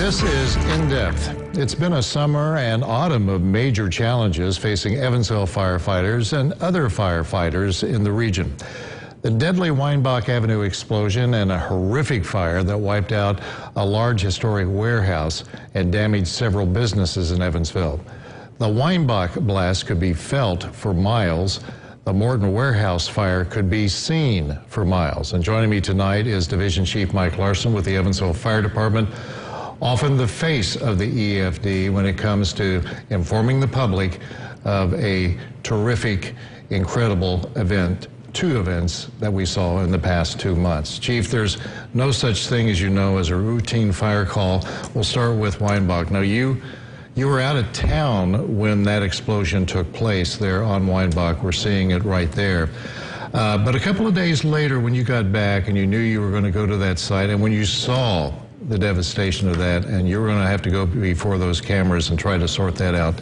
This is In Depth. It's been a summer and autumn of major challenges facing Evansville firefighters and other firefighters in the region. The deadly Weinbach Avenue explosion and a horrific fire that wiped out a large historic warehouse and damaged several businesses in Evansville. The Weinbach blast could be felt for miles. The Morton warehouse fire could be seen for miles. And joining me tonight is Division Chief Mike Larson with the Evansville Fire Department, often the face of the EFD when it comes to informing the public of a terrific, incredible event, two events that we saw in the past 2 months. Chief, there's no such thing, as you know, as a routine fire call. We'll start with Weinbach. Now, you were out of town when that explosion took place there on Weinbach. We're seeing it right there. But a couple of days later, when you got back and you knew you were going to go to that site, and when you saw the devastation of that, and you were going to have to go before those cameras and try to sort that out,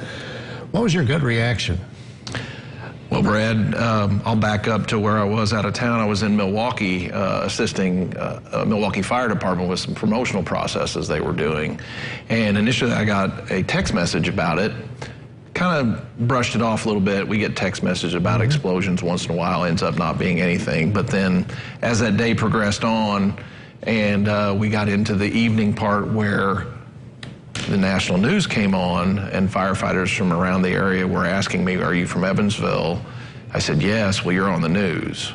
what was your gut reaction? Well, Brad, I'll back up to where I was out of town. I was in Milwaukee assisting Milwaukee Fire Department with some promotional processes they were doing. And initially I got a text message about it, kind of brushed it off a little bit. We get text messages about explosions once in a while, ends up not being anything. But then as that day progressed on and we got into the evening part where the national news came on and firefighters from around the area were asking me, "Are you from Evansville?" I said, "Yes." "Well, you're on the news."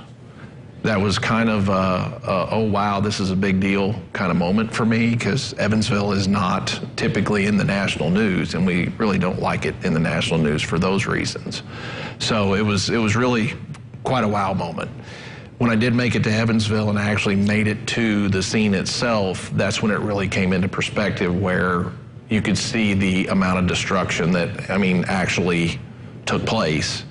That was kind of oh wow, this is a big deal kind of moment for me, because Evansville is not typically in the national news, and we really don't like it in the national news for those reasons. So it was really quite a wow moment. When I did make it to Evansville and I actually made it to the scene itself, that's when it really came into perspective, where you could see the amount of destruction that, actually took place.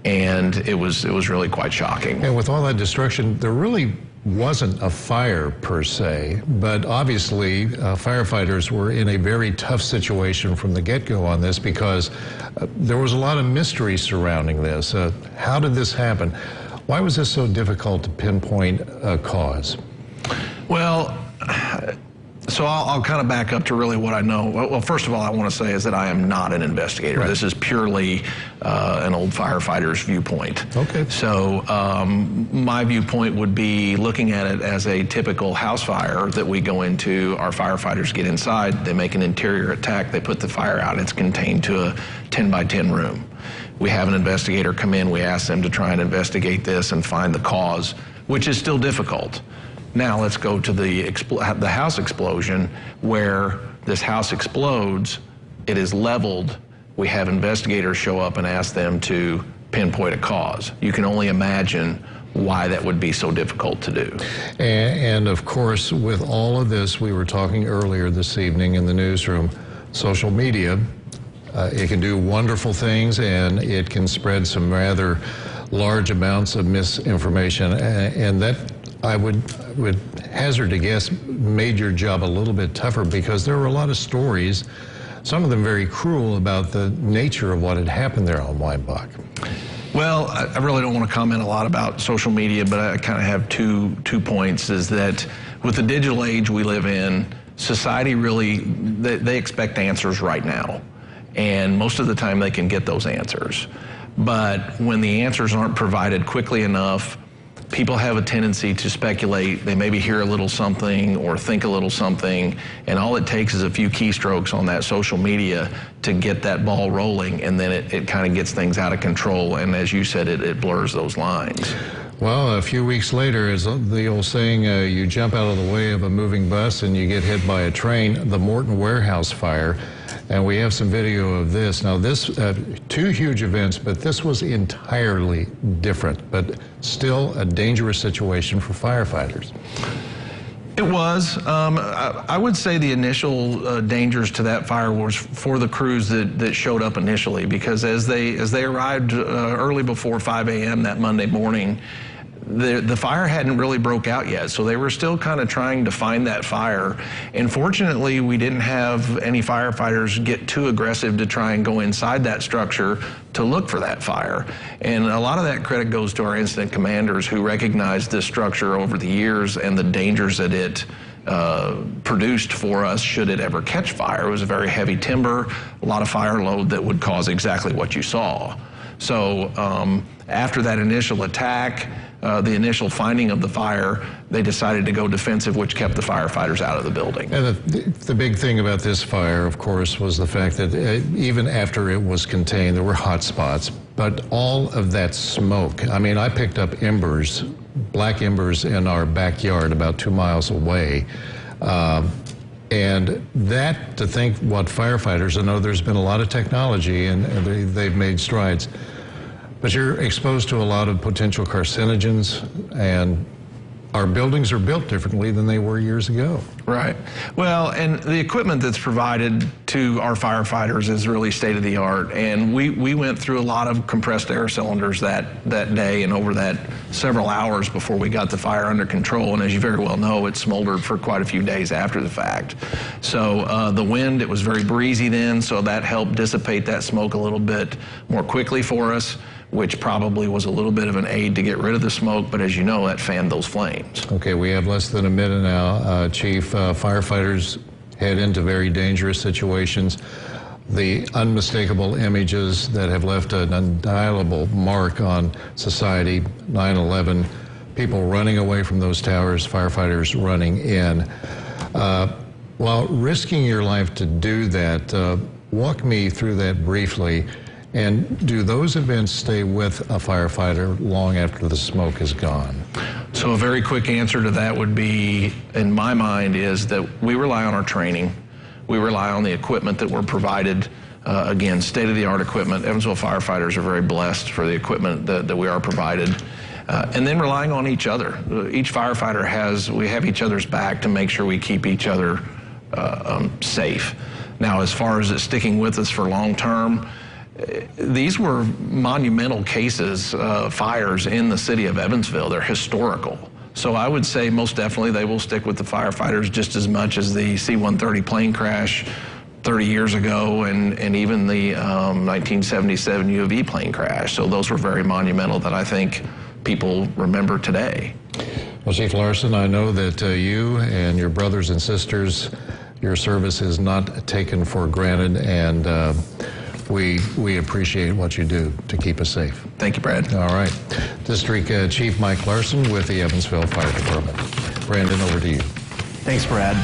And it was really quite shocking. And with all that destruction, there really wasn't a fire per se, but obviously firefighters were in a very tough situation from the get-go on this, because there was a lot of mystery surrounding this. How did this happen? Why was this so difficult to pinpoint a cause? Well, so I'll kind of back up to really what I know. Well, first of all, I want to say is that I am not an investigator. Right. This is purely an old firefighter's viewpoint. Okay. So my viewpoint would be looking at it as a typical house fire that we go into. Our firefighters get inside, they make an interior attack, they put the fire out. It's contained to a 10 by 10 room. We have an investigator come in, we ask them to try and investigate this and find the cause, which is still difficult. Now let's go to the house explosion, where this house explodes, it is leveled, we have investigators show up and ask them to pinpoint a cause. You can only imagine why that would be so difficult to do. And of course, with all of this, we were talking earlier this evening in the newsroom, social media, it can do wonderful things, and it can spread some rather large amounts of misinformation, and that I would hazard to guess made your job a little bit tougher, because there were a lot of stories, some of them very cruel, about the nature of what had happened there on Weinbach. Well, I really don't want to comment a lot about social media, but I kind of have two points. Is that with the digital age we live in, society really, they expect answers right now. And most of the time they can get those answers. But when the answers aren't provided quickly enough, people have a tendency to speculate. They maybe hear a little something or think a little something, and all it takes is a few keystrokes on that social media to get that ball rolling, and then it kind of gets things out of control, and as you said, it blurs those lines. Well, a few weeks later, as the old saying, you jump out of the way of a moving bus and you get hit by a train, the Morton warehouse fire. And we have some video of this. Now, this, two huge events, but this was entirely different, but still a dangerous situation for firefighters. It was. I would say the initial dangers to that fire was for the crews that showed up initially, because as they arrived early before 5 a.m. that Monday morning, the fire hadn't really broke out yet, so they were still kind of trying to find that fire. And fortunately, we didn't have any firefighters get too aggressive to try and go inside that structure to look for that fire. And a lot of that credit goes to our incident commanders, who recognized this structure over the years and the dangers that it produced for us should it ever catch fire. It was a very heavy timber, a lot of fire load that would cause exactly what you saw. So after that initial attack, the initial finding of the fire, they decided to go defensive, which kept the firefighters out of the building. And the big thing about this fire, of course, was the fact that even after it was contained, there were hot spots, but all of that smoke, I mean, I picked up embers, black embers in our backyard about 2 miles away. And that, to think what firefighters, I know there's been a lot of technology and they've made strides, but you're exposed to a lot of potential carcinogens, and our buildings are built differently than they were years ago. Right. Well, and the equipment that's provided to our firefighters is really state-of-the-art, and we went through a lot of compressed air cylinders that day and over that several hours before we got the fire under control, and as you very well know, it smoldered for quite a few days after the fact. So the wind, it was very breezy then, so that helped dissipate that smoke a little bit more quickly for us, which probably was a little bit of an aid to get rid of the smoke, but as you know, that fanned those flames. Okay, we have less than a minute now. Chief, firefighters head into very dangerous situations. The unmistakable images that have left an indelible mark on society, 9/11, people running away from those towers, firefighters running in. While risking your life to do that, walk me through that briefly. And do those events stay with a firefighter long after the smoke is gone? So a very quick answer to that would be, in my mind, is that we rely on our training. We rely on the equipment that we're provided. Again, state-of-the-art equipment. Evansville firefighters are very blessed for the equipment that we are provided. And then relying on each other. Each firefighter we have each other's back to make sure we keep each other safe. Now, as far as it sticking with us for long term, these were monumental cases, fires in the city of Evansville. They're historical. So I would say most definitely they will stick with the firefighters just as much as the C-130 plane crash 30 years ago and even the 1977 U of E plane crash. So those were very monumental that I think people remember today. Well, Chief Larson, I know that you and your brothers and sisters, your service is not taken for granted, and we appreciate what you do to keep us safe. Thank you, Brad. All right. District Chief Mike Larson with the Evansville Fire Department. Brandon, over to you. Thanks, Brad.